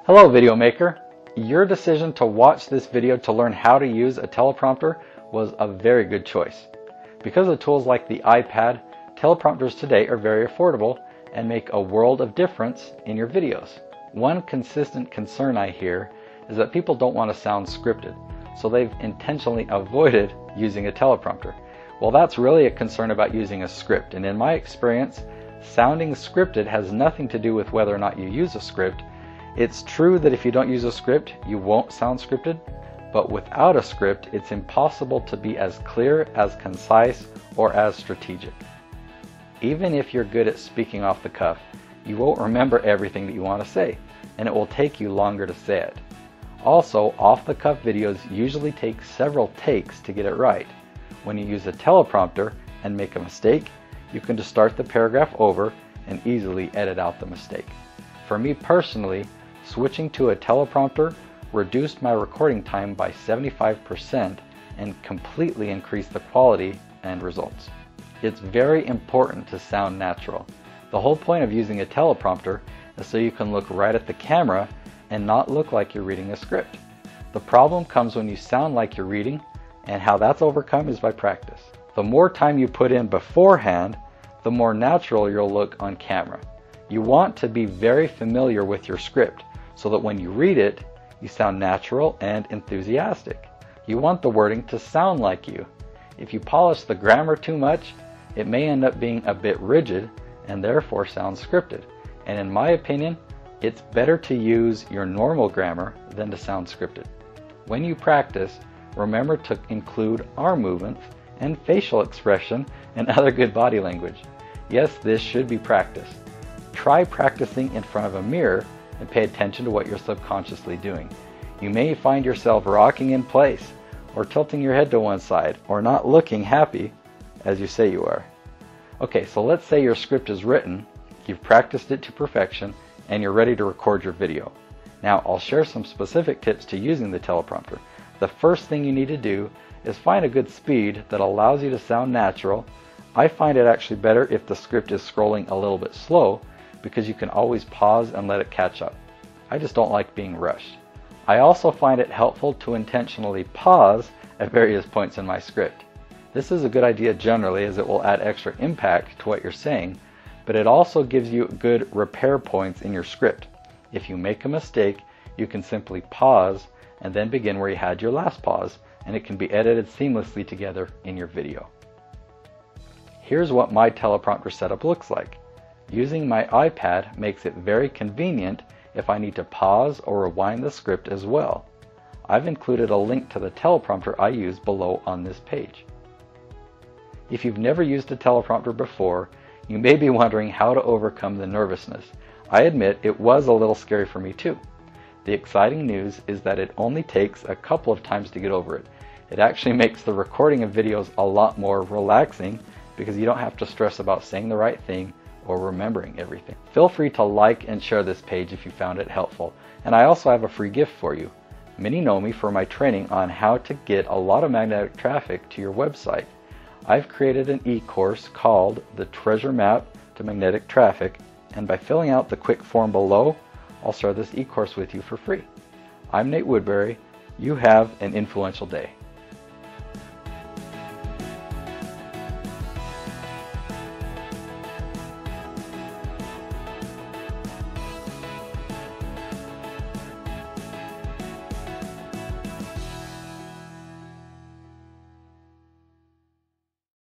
Hello Video Maker! Your decision to watch this video to learn how to use a teleprompter was a very good choice. Because of tools like the iPad, teleprompters today are very affordable and make a world of difference in your videos. One consistent concern I hear is that people don't want to sound scripted, so they've intentionally avoided using a teleprompter. Well, that's really a concern about using a script, and in my experience, sounding scripted has nothing to do with whether or not you use a script. It's true that if you don't use a script, you won't sound scripted, but without a script, it's impossible to be as clear, as concise, or as strategic. Even if you're good at speaking off the cuff, you won't remember everything that you want to say, and it will take you longer to say it. Also, off-the-cuff videos usually take several takes to get it right. When you use a teleprompter and make a mistake, you can just start the paragraph over and easily edit out the mistake. For me personally, switching to a teleprompter reduced my recording time by 75% and completely increased the quality and results. It's very important to sound natural. The whole point of using a teleprompter is so you can look right at the camera and not look like you're reading a script. The problem comes when you sound like you're reading, and how that's overcome is by practice. The more time you put in beforehand, the more natural you'll look on camera. You want to be very familiar with your script so that when you read it, you sound natural and enthusiastic. You want the wording to sound like you. If you polish the grammar too much, it may end up being a bit rigid and therefore sound scripted. And in my opinion, it's better to use your normal grammar than to sound scripted. When you practice, remember to include arm movements and facial expression and other good body language. Yes, this should be practiced. Try practicing in front of a mirror and pay attention to what you're subconsciously doing. You may find yourself rocking in place, or tilting your head to one side, or not looking happy as you say you are. Okay, so let's say your script is written, you've practiced it to perfection, and you're ready to record your video. Now, I'll share some specific tips to using the teleprompter. The first thing you need to do is find a good speed that allows you to sound natural. I find it actually better if the script is scrolling a little bit slow, because you can always pause and let it catch up. I just don't like being rushed. I also find it helpful to intentionally pause at various points in my script. This is a good idea generally, as it will add extra impact to what you're saying, but it also gives you good repair points in your script. If you make a mistake, you can simply pause and then begin where you had your last pause, and it can be edited seamlessly together in your video. Here's what my teleprompter setup looks like. Using my iPad makes it very convenient if I need to pause or rewind the script as well. I've included a link to the teleprompter I use below on this page. If you've never used a teleprompter before, you may be wondering how to overcome the nervousness. I admit it was a little scary for me too. The exciting news is that it only takes a couple of times to get over it. It actually makes the recording of videos a lot more relaxing because you don't have to stress about saying the right thing or remembering everything. Feel free to like and share this page if you found it helpful. And I also have a free gift for you. Many know me for my training on how to get a lot of magnetic traffic to your website. I've created an e-course called The Treasure Map to Magnetic Traffic, and by filling out the quick form below, I'll share this e-course with you for free. I'm Nate Woodbury. You have an influential day.